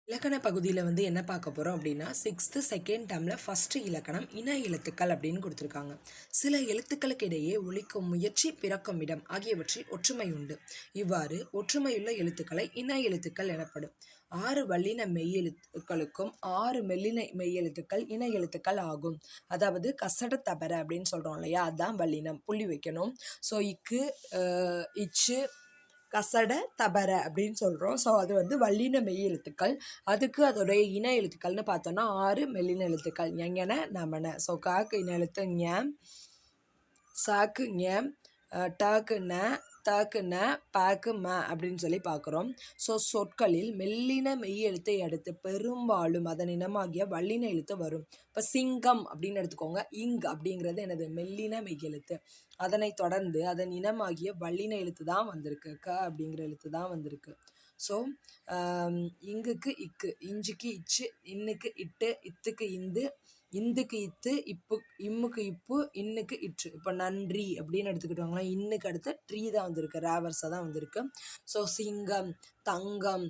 இலக்கண பகுதியில் என்ன பார்க்க போகிறோம் அப்படின்னா 6th செகண்ட் டேர்மில் ஃபஸ்ட்டு இலக்கணம் இன எழுத்துக்கள் அப்படின்னு கொடுத்துருக்காங்க. சில எழுத்துக்களுக்கு இடையே ஒலிக்கும் முயற்சி பிறக்கும் இடம் ஆகியவற்றில் ஒற்றுமை உண்டு. இவ்வாறு ஒற்றுமையுள்ள எழுத்துக்களை இன எழுத்துக்கள் எனப்படும். 6 வல்லின மெய்யெழுத்துக்களுக்கும் 6 மெல்லின மெய்யெழுத்துக்கள் இன எழுத்துக்கள் ஆகும். அதாவது கசட தபர அப்படின்னு சொல்கிறோம் இல்லையா, அதுதான் வல்லினம். புள்ளி வைக்கணும். ஸோ இக்கு, இச்சு, கசட தபர அப்படின்னு சொல்கிறோம். ஸோ அது வல்லின மெய் எழுத்துக்கள். அதுக்கு அதோடைய இன எழுத்துக்கள்னு பார்த்தோன்னா 6 மெல்லின எழுத்துக்கள் ஞங்கன நமன. ஸோ காக்கு இன எழுத்து ஞ, சாக்கு ஞ, டாக்கு ந, தாக்கு ந, பாக்கு ம அப்படின்னு சொல்லி பார்க்குறோம். ஸோ சொற்களில் மெல்லின மெய் எழுத்தை அடுத்து பெரும்பாலும் அதன் இனமாகிய வல்லின எழுத்து வரும். இப்போ சிங்கம் அப்படின்னு எடுத்துக்கோங்க. இங் அப்படிங்கிறது எனது மெல்லின மெய் எழுத்து. அதனை தொடர்ந்து அதன் இனமாகிய வல்லின எழுத்து தான் வந்திருக்கு. க அப்படிங்கிற எழுத்து தான் வந்திருக்கு. ஸோ இங்குக்கு இக்கு, இஞ்சுக்கு இச்சு, இன்னுக்கு இட்டு, இத்துக்கு இந்து, இந்துக்கு இத்து, இம்முக்கு இப்பு, இன்னுக்கு இற்று. இப்போ நன்றி அப்படின்னு எடுத்துக்கிட்டோங்களா, இன்னுக்கு அடுத்து ட்ரீ தான் வந்திருக்கு, ரேவர்ஸாக தான் வந்திருக்கு. ஸோ சிங்கம், தங்கம்,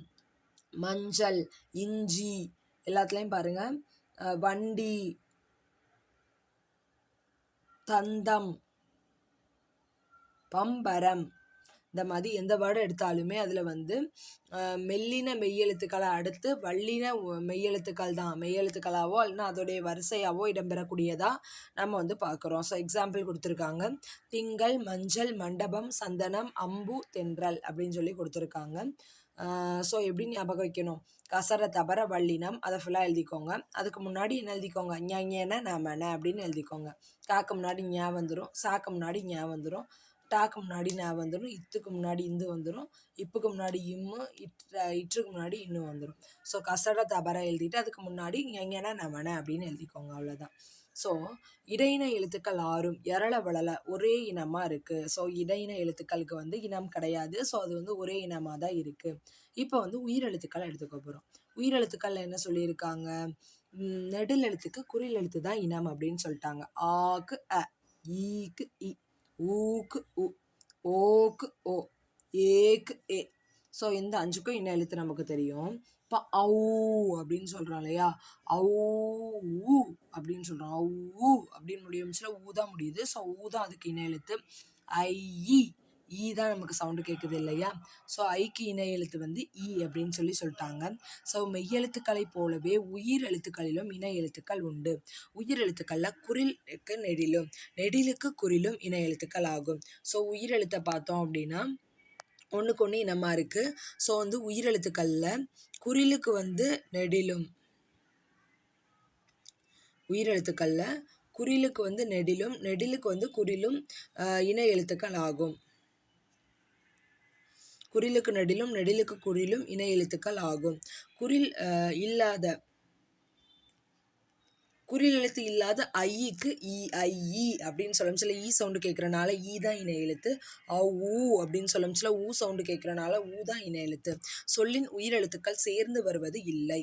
மஞ்சள், இஞ்சி எல்லாத்துலேயும் பாருங்கள். வண்டி, தந்தம், பம்பரம், இந்த மாதிரி எந்த வேர்டு எடுத்தாலுமே அதில் மெல்லின மெய்யெழுத்துக்களை அடுத்து வல்லின மெய்யெழுத்துக்கள் தான் மெய்யெழுத்துக்களாவோ இல்லைன்னா அதோடைய வரிசையாவோ இடம்பெறக்கூடியதாக நம்ம பார்க்குறோம். ஸோ எக்ஸாம்பிள் கொடுத்துருக்காங்க. திங்கள், மஞ்சள், மண்டபம், சந்தனம், அம்பு, தென்றல் அப்படின்னு சொல்லி கொடுத்துருக்காங்க. ஸோ எப்படி ஞாபகம் வைக்கணும்? கசர தபர வல்லினம், அதை ஃபுல்லாக எழுதிக்கோங்க. அதுக்கு முன்னாடி என்ன எழுதிக்கோங்க? ஞன நமன அப்படின்னு எழுதிக்கோங்க. காக்கு முன்னாடி ஞா வந்துடும், சாக்கு முன்னாடி ஞா வந்துடும், டாக்கு முன்னாடி ந வந்துடும், இத்துக்கு முன்னாடி இந்து வந்துடும், இப்புக்கு முன்னாடி இம்மு, இற்றுக்கு முன்னாடி இன்னும் வந்துடும். ஸோ கசட தபர எழுதிட்டு அதுக்கு முன்னாடி ஞன நமன அப்படின்னு எழுதிக்கோங்க. அவ்வளோதான். ஸோ இடையின எழுத்துக்கள் 6ம் எரள வளல ஒரே இனமாக இருக்குது. ஸோ இடையின எழுத்துக்களுக்கு இனம் கிடையாது. ஸோ அது ஒரே இனமாக தான் இருக்குது. இப்போ உயிரெழுத்துக்களை எடுத்துக்க போகிறோம். உயிரெழுத்துக்கள் என்ன சொல்லியிருக்காங்க? நெடில் எழுத்துக்கு குறில் எழுத்து தான் இனம் அப்படின்னு சொல்லிட்டாங்க. ஆக்கு அ, ஈக்கு இ, ஊக்கு உ, ஓக்கு ஓ, ஏக்கு ஏ. ஸோ இந்த 5க்கும் இன எழுத்து நமக்கு தெரியும். இப்போ ஔ அப்படின்னு சொல்கிறோம் இல்லையா, ஔ அப்படின்னு சொல்கிறோம். ஔ அப்படின்னு முடியும்ச்சுன்னா ஊ தான் முடியுது. ஸோ ஊ தான் அதுக்கு இன எழுத்து. ஐ, ஈ தான் நமக்கு சவுண்டு கேட்குது இல்லையா. ஸோ ஐக்கு இணை எழுத்து ஈ அப்படின்னு சொல்லிட்டாங்க. ஸோ மெய்யெழுத்துக்களை போலவே உயிர் எழுத்துக்களிலும் இணை எழுத்துக்கள் உண்டு. உயிர் எழுத்துக்களில் குறிலுக்கு நெடிலும், நெடிலுக்கு குறிலும் இணை எழுத்துக்கள் ஆகும். ஸோ உயிர் எழுத்தை பார்த்தோம் அப்படின்னா ஒன்றுக்கு ஒன்று இனமாக இருக்குது. ஸோ உயிரெழுத்துக்களில் குறிலுக்கு நெடிலும், உயிரெழுத்துக்களில் குறிலுக்கு நெடிலும், நெடிலுக்கு குறிலும் இணை எழுத்துக்கள் ஆகும். குறிலுக்கு நெடிலும், நெடிலுக்கு குறிலும் இணை எழுத்துக்கள் ஆகும். குறில் இல்லாத, குறில் எழுத்து இல்லாத ஐக்கு இ, ஐ, ஈ அப்படின்னு சொல்லமுச்சில ஈ சவுண்டு கேட்குறனால ஈ தான் இணை எழுத்து. ஊ அப்படின்னு சொல்லமுச்சில ஊ சவுண்டு கேட்குறனால ஊ தான் இணை எழுத்து. சொல்லின் உயிரெழுத்துக்கள் சேர்ந்து வருவது இல்லை.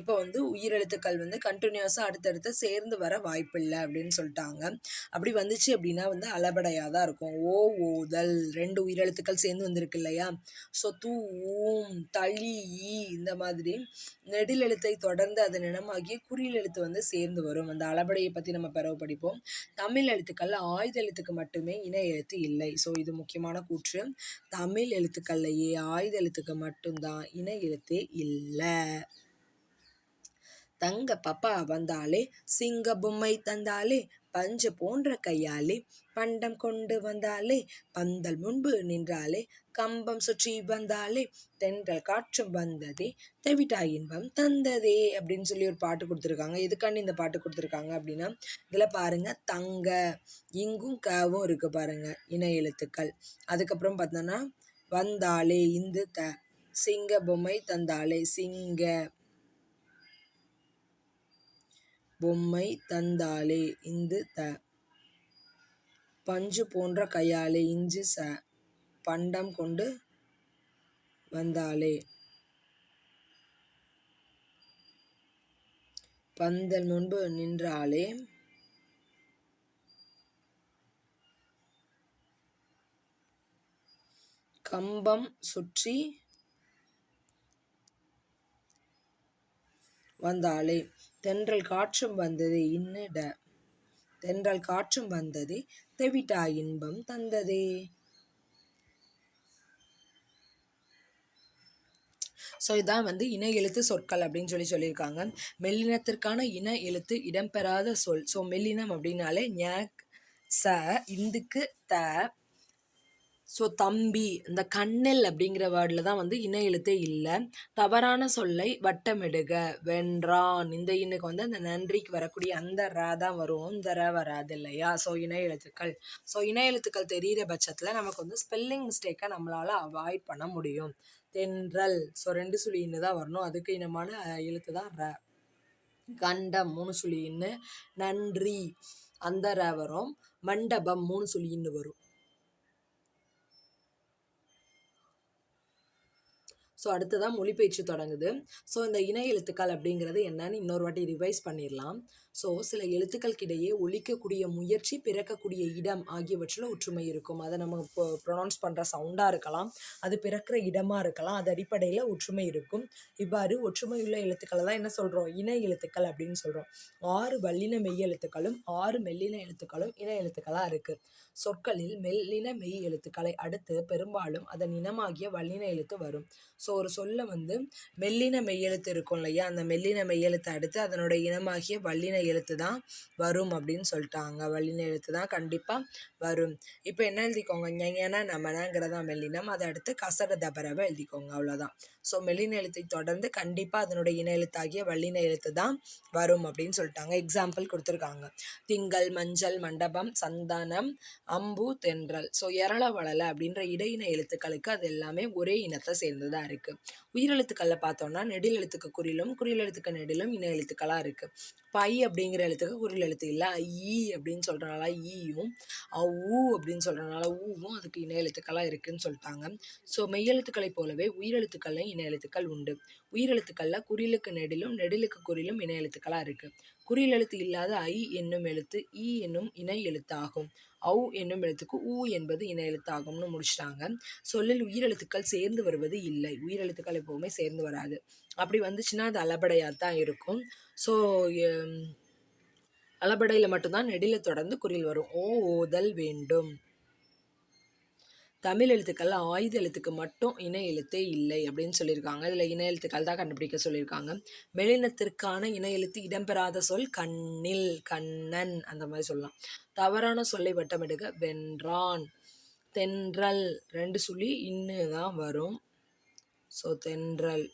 இப்போ உயிரெழுத்துக்கள் கண்டினியூஸாக அடுத்தடுத்து சேர்ந்து வர வாய்ப்பில்லை அப்படின்னு சொல்லிட்டாங்க. அப்படி வந்துச்சு அப்படின்னா அளபடையாக தான் இருக்கும். ஓ, ஓதல் 2 உயிரெழுத்துக்கள் சேர்ந்து வந்திருக்கு இல்லையா. ஸோ தூ, ஊம், தளி, ஈ இந்த மாதிரி நெடில் எழுத்தை தொடர்ந்து அதன் இனமாகிய குறில் எழுத்து சேர்ந்து வரும். அந்த அளபடையை பற்றி நம்ம பிறகு படிப்போம். தமிழ் எழுத்துக்களில் ஆயுத எழுத்துக்கு மட்டுமே இணை எழுத்து இல்லை. ஸோ இது முக்கியமான கூற்று. தமிழ் எழுத்துக்கள்லையே ஆயுத எழுத்துக்கு மட்டும்தான் இணை எழுத்தே இல்லை. தங்க பாப்பா வந்தாலே, சிங்க பொம்மை தந்தாலே, பஞ்சு போன்ற கையாலே, பண்டம் கொண்டு வந்தாலே, பந்தல் முன்பு நின்றாலே, கம்பம் சுற்றி வந்தாலே, தென்றல் காற்றும் வந்ததே, தெவிட்டா இன்பம் தந்ததே அப்படின்னு சொல்லி ஒரு பாட்டு கொடுத்துருக்காங்க. எதுக்காண்டி இந்த பாட்டு கொடுத்துருக்காங்க அப்படின்னா, இதில் பாருங்க தங்க, இங்கும் கவும் இருக்கு பாருங்க இணை எழுத்துக்கள். அதுக்கப்புறம் பார்த்தோன்னா வந்தாலே இந்து த, சிங்க பொம்மை தந்தாலே சிங்க பொம்மை தந்தாலே இந்து த, பஞ்சு போன்ற கையாலே இஞ்சு ச, பண்டம் கொண்டு வந்தாலே, பந்தல் முன்பு நின்றாலே, கம்பம் சுற்றி வந்தாளே. தென்றல் காற்றும் வந்ததே இன்னிட. தென்றல் காற்றும் வந்ததே தெவிட்டா இன்பம் தந்ததே. ஸோ இதான் வந்து இன எழுத்து சொற்கள் அப்படின்னு சொல்லியிருக்காங்க. மெல்லினத்திற்கான இன எழுத்து இடம்பெறாத சொல். ஸோ மெல்லினம் அப்படின்னாலே ச, இந்துக்கு த. ஸோ தம்பி, இந்த கண்ணல் அப்படிங்கிற வேர்டில் தான் வந்து இன எழுத்தே இல்லை. தவறான சொல்லை வட்டமிடுக. வென்றான், இந்த இன்னுக்கு வந்து அந்த நன்றிக்கு வரக்கூடிய அந்த ர தான் வரும், இந்த ர வராது இல்லையா. ஸோ இன எழுத்துக்கள். ஸோ இன எழுத்துக்கள் தெரிகிற பட்சத்தில் நமக்கு வந்து ஸ்பெல்லிங் மிஸ்டேக்கை நம்மளால் அவாய்ட் பண்ண முடியும். தென்றல், ஸோ 2 சுழி இன்னு தான் வரணும், அதுக்கு இனமான எழுத்து தான் ர. கண்டம் 3 சுழி இன்னு. நன்றி, அந்த ர வரும். மண்டபம் 3 சுழி இன்னு வரும். ஸோ அடுத்ததான் மொழிபெயர்ச்சி தொடங்குது. ஸோ இந்த இன எழுத்துக்கள் அப்படிங்கிறது என்னன்னு இன்னொரு வாட்டி ரிவைஸ் பண்ணிடலாம். ஸோ சில எழுத்துக்களுக்கிடையே ஒலிக்கக்கூடிய முயற்சி, பிறக்கக்கூடிய இடம் ஆகியவற்றில் ஒற்றுமை இருக்கும். அதை நம்ம இப்போ ப்ரொனவுன்ஸ் பண்ணுற சவுண்டாக இருக்கலாம், அது பிறக்கிற இடமாக இருக்கலாம், அது அடிப்படையில் ஒற்றுமை இருக்கும். இவ்வாறு ஒற்றுமையுள்ள எழுத்துக்களை தான் என்ன சொல்கிறோம், இன எழுத்துக்கள் அப்படின்னு சொல்கிறோம். 6 வல்லின மெய் எழுத்துக்களும் 6 மெல்லின எழுத்துக்களும் இன எழுத்துக்களாக இருக்குது. சொற்களில் மெல்லின மெய் எழுத்துக்களை அடுத்து பெரும்பாலும் அதன் இனமாகிய வல்லின எழுத்து வரும். ஸோ ஒரு சொல்ல வந்து மெல்லின மெய்யெழுத்து இருக்கும் இல்லையா, அந்த மெல்லின மெய்யெழுத்தை அடுத்து அதனுடைய இனமாகிய வல்லின எழுத்து தான் வரும் அப்படின்னு சொல்லிட்டாங்க. வல்லின எழுத்து தான் கண்டிப்பாக வரும். இப்போ என்ன எழுதிக்கோங்க, ஞன நமனங்கிறதா மெல்லினம், அதை அடுத்து கசட தபரவை எழுதிக்கோங்க, அவ்வளோதான். ஸோ மெல்லின எழுத்தை தொடர்ந்து கண்டிப்பாக அதனுடைய இன எழுத்தாகிய வல்லின எழுத்து தான் வரும் அப்படின்னு சொல்லிட்டாங்க. எக்ஸாம்பிள் கொடுத்துருக்காங்க. திங்கள், மஞ்சள், மண்டபம், சந்தனம், அம்பு, தென்றல். ஸோ எரள வளல அப்படின்ற இடையின எழுத்துக்களுக்கு அது எல்லாமே ஒரே இனத்தை சேர்ந்ததாக இருக்குது. உயிரெழுத்துக்களில் பார்த்தோம்னா நெடில் எழுத்துக்கு குறிலும் குறில் எழுத்துக்கு நெடிலும் இன எழுத்துக்களாக இருக்குது. பை அப்படிங்கிற எழுத்துக்கு குறில் எழுத்து இல்லை. ஈ அப்படின்னு சொல்கிறனால ஈயும், ஊ அப்படின்னு சொல்கிறனால ஊவும் அதுக்கு இன எழுத்துக்களாக இருக்குதுன்னு சொல்லிட்டாங்க. ஸோ மெய்யெழுத்துக்களை போலவே உயிரெழுத்துக்கள்லையும் இன எழுத்துக்கள் உண்டு. உயிரெழுத்துக்களில் குறிலுக்கு நெடிலும் நெடிலுக்கு குறிலும் இன எழுத்துக்களாக இருக்குது. குறில் எழுத்து இல்லாத ஐ என்னும் எழுத்து ஈ என்னும் இணை எழுத்தாகும். ஔ என்னும் எழுத்துக்கு ஊ என்பது இன எழுத்தாகும்னு முடிச்சிட்டாங்க. சொல்லில் உயிரெழுத்துக்கள் சேர்ந்து வருவது இல்லை. உயிரெழுத்துக்கள் எப்போவுமே சேர்ந்து வராது. அப்படி வந்துச்சுன்னா அது அளபடையாக தான் இருக்கும். ஸோ அளபடையில் மட்டும்தான் நெடில தொடர்ந்து குறில் வரும். ஓதல் வேண்டும். தமிழ் எழுத்துக்கள் ஆயுத எழுத்துக்கு மட்டும் இன எழுத்தே இல்லை அப்படின்னு சொல்லியிருக்காங்க. இதில் இன எழுத்துக்கள் தான் கண்டுபிடிக்க சொல்லியிருக்காங்க. மெலினத்திற்கான இன எழுத்து இடம்பெறாத சொல் கண்ணில், கண்ணன் அந்த மாதிரி சொல்லலாம். தவறான சொல்லை வட்டமிடுக. வென்றான். தென்றல் 2 சுழி இன்னு தான் வரும். ஸோ தென்றல்.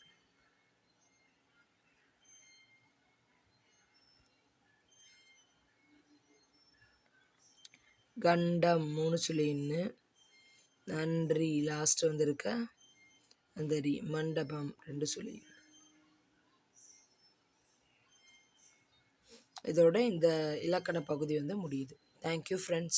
கண்டம் 3 சுழி இன்னு. நன்றி லாஸ்ட் வந்திருக்க அந்த ரி. மண்டபம் 2 சுழி. இதோட இந்த இலக்கண பகுதி வந்து முடியுது. Thank you friends.